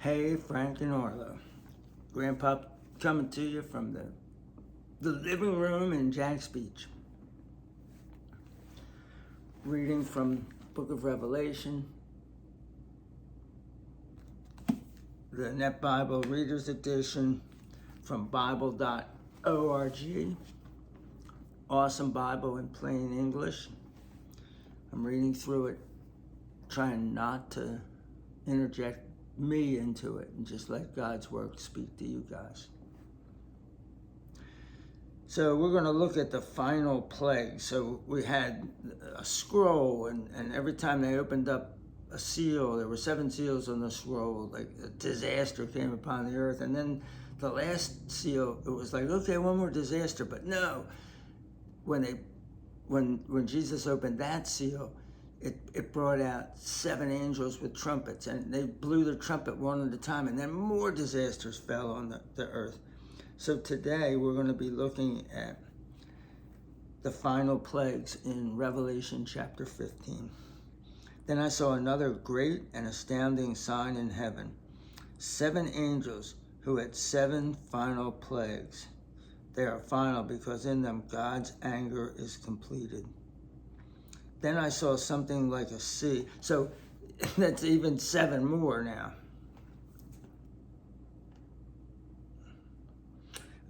Hey, Frank and Orlo. Grandpa coming to you from the living room in JAX Beach. Reading from Book of Revelation, the Net Bible Reader's Edition from Bible.org. Awesome Bible in plain English. I'm reading through it, trying not to interject me into it and just let God's word speak to you guys. So we're going to look at the final plague. So we had a scroll, and every time they opened up a seal, there were 7 seals on the scroll, like a disaster came upon the earth. And then the last seal, it was like, okay, one more disaster. But no, when Jesus opened that seal, it brought out 7 angels with trumpets, and they blew the trumpet one at a time, and then more disasters fell on the earth. So today we're going to be looking at the final plagues in Revelation chapter 15. Then I saw another great and astounding sign in heaven, 7 angels who had 7 final plagues. They are final because in them God's anger is completed. Then I saw something like a sea. So that's even 7 more now.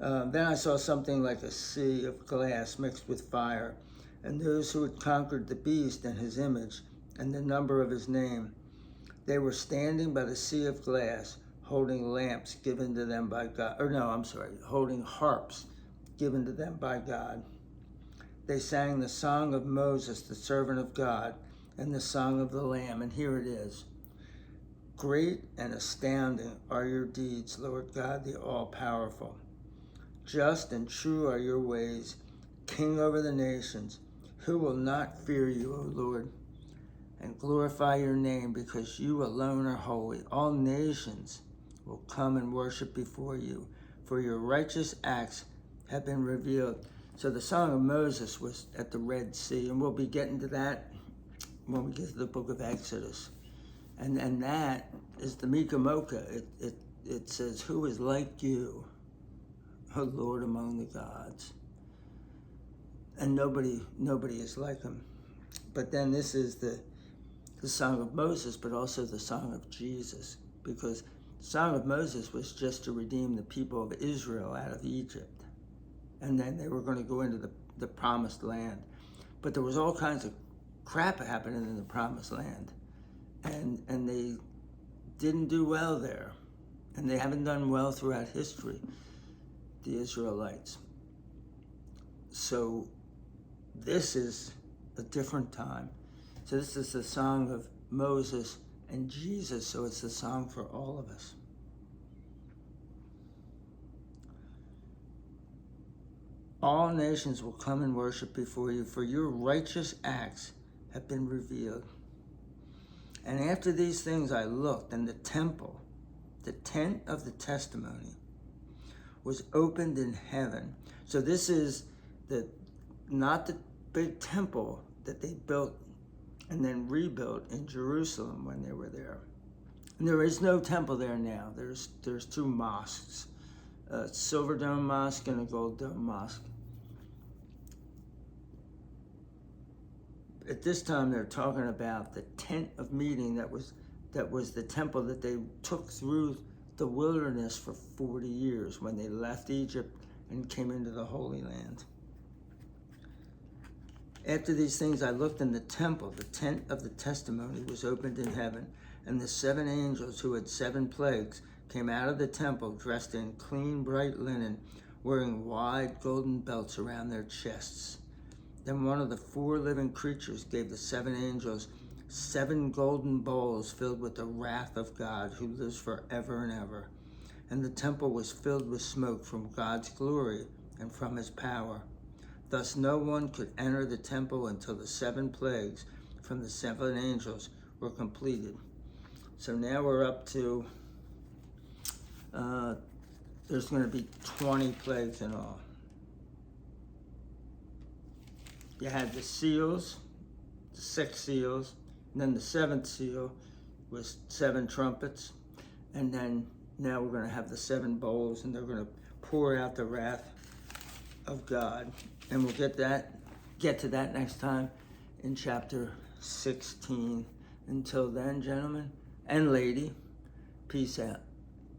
Then I saw something like a sea of glass mixed with fire, and those who had conquered the beast and his image and the number of his name, they were standing by the sea of glass, holding lamps given to them by God. Holding harps given to them by God. They sang the song of Moses, the servant of God, and the song of the Lamb. And here it is. Great and astounding are your deeds, Lord God, the all-powerful. Just and true are your ways, King over the nations. Who will not fear you, O Lord, and glorify your name, because you alone are holy. All nations will come and worship before you, for your righteous acts have been revealed. So the Song of Moses was at the Red Sea, and we'll be getting to that when we get to the book of Exodus. And that is the Mika Mocha. It says, who is like you, O Lord, among the gods? And nobody is like him. But then this is the Song of Moses, but also the Song of Jesus, because the Song of Moses was just to redeem the people of Israel out of Egypt. And then they were going to go into the promised land. But there was all kinds of crap happening in the promised land. And they didn't do well there. And they haven't done well throughout history, the Israelites. So this is a different time. So this is the song of Moses and Jesus, so it's the song for all of us. All nations will come and worship before you, for your righteous acts have been revealed. And after these things I looked, and the temple, the tent of the testimony, was opened in heaven. So this is not the big temple that they built and then rebuilt in Jerusalem when they were there. And there is no temple there now. There's 2 mosques, a silver dome mosque and a gold dome mosque. At this time, they're talking about the tent of meeting that was the temple that they took through the wilderness for 40 years when they left Egypt and came into the Holy Land. After these things I looked, in the temple, the tent of the testimony was opened in heaven, and the 7 angels who had 7 plagues came out of the temple dressed in clean, bright linen, wearing wide golden belts around their chests. Then one of the 4 living creatures gave the 7 angels 7 golden bowls filled with the wrath of God, who lives forever and ever. And the temple was filled with smoke from God's glory and from his power. Thus no one could enter the temple until the 7 plagues from the 7 angels were completed. So now we're up to, there's going to be 20 plagues in all. You had the seals, the 6 seals, and then the 7th seal was 7 trumpets. And then now we're going to have the 7 bowls, and they're going to pour out the wrath of God. And we'll get to that next time in chapter 16. Until then, gentlemen and lady, peace out.